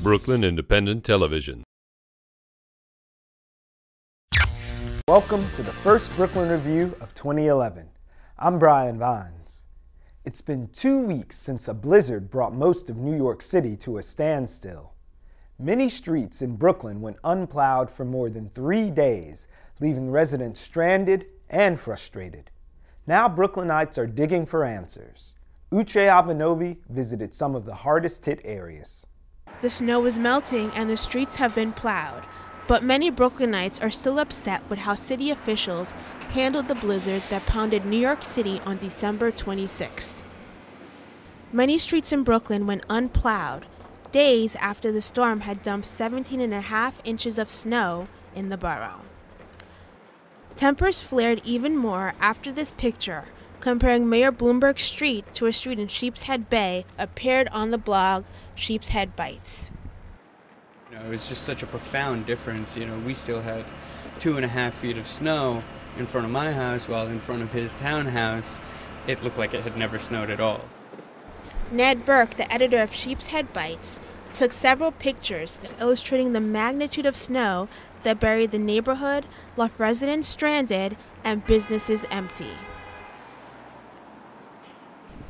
Brooklyn Independent Television. Welcome to the first Brooklyn Review of 2011. I'm Brian Vines. It's been 2 weeks since a blizzard brought most of New York City to a standstill. Many streets in Brooklyn went unplowed for more than 3 days, leaving residents stranded and frustrated. Now Brooklynites are digging for answers. Uche Abenobi visited some of the hardest hit areas. The snow is melting and the streets have been plowed, but many Brooklynites are still upset with how city officials handled the blizzard that pounded New York City on December 26th. Many streets in Brooklyn went unplowed, days after the storm had dumped 17.5 inches of snow in the borough. Tempers flared even more after this picture, comparing Mayor Bloomberg's street to a street in Sheepshead Bay, appeared on the blog Sheepshead Bites. It was just such a profound difference. We still had 2.5 feet of snow in front of my house, while in front of his townhouse, it looked like it had never snowed at all. Ned Burke, the editor of Sheepshead Bites, took several pictures illustrating the magnitude of snow that buried the neighborhood, left residents stranded, and businesses empty.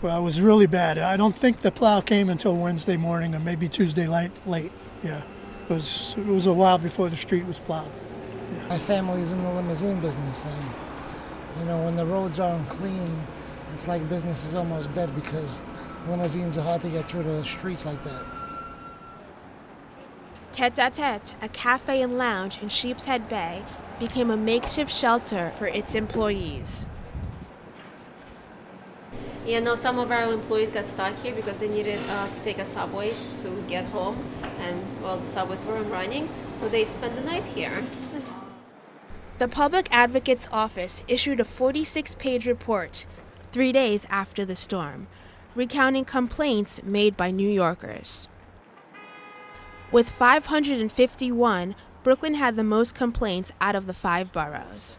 Well, it was really bad. I don't think the plow came until Wednesday morning or maybe Tuesday late. Yeah, it was a while before the street was plowed. Yeah. My family's in the limousine business, and when the roads aren't clean, it's like business is almost dead because limousines are hard to get through the streets like that. Tete-a-Tete, a cafe and lounge in Sheepshead Bay, became a makeshift shelter for its employees. Some of our employees got stuck here because they needed to take a subway to get home, and the subways weren't running, so they spent the night here. The Public Advocate's Office issued a 46-page report 3 days after the storm, recounting complaints made by New Yorkers. With 551, Brooklyn had the most complaints out of the 5 boroughs.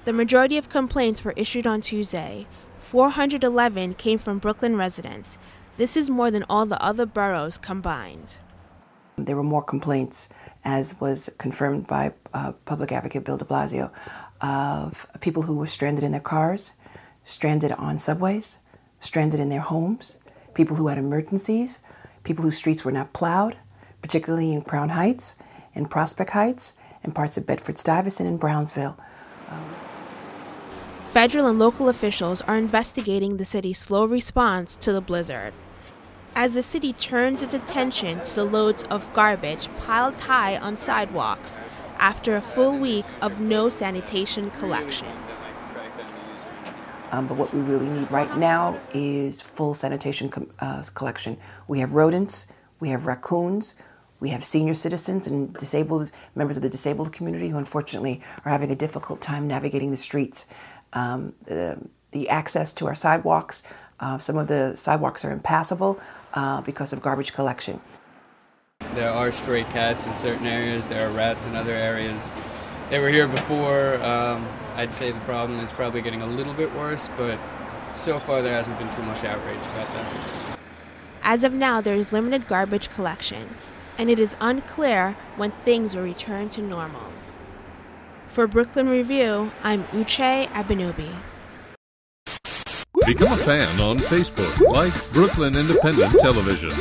The majority of complaints were issued on Tuesday. 411 came from Brooklyn residents. This is more than all the other boroughs combined. There were more complaints, as was confirmed by Public Advocate Bill de Blasio, of people who were stranded in their cars, stranded on subways, stranded in their homes, people who had emergencies, people whose streets were not plowed, particularly in Crown Heights, in Prospect Heights, and parts of Bedford-Stuyvesant and Brownsville. Federal and local officials are investigating the city's slow response to the blizzard, as the city turns its attention to the loads of garbage piled high on sidewalks after a full week of no sanitation collection. But what we really need right now is full sanitation collection. We have rodents, we have raccoons, we have senior citizens and disabled members of the disabled community who unfortunately are having a difficult time navigating the streets. The access to our sidewalks, some of the sidewalks are impassable because of garbage collection. There are stray cats in certain areas, there are rats in other areas. They were here before. I'd say the problem is probably getting a little bit worse, but so far there hasn't been too much outrage about that. As of now, there is limited garbage collection, and it is unclear when things will return to normal. For Brooklyn Review, I'm Uche Abenobi. Become a fan on Facebook, like Brooklyn Independent Television.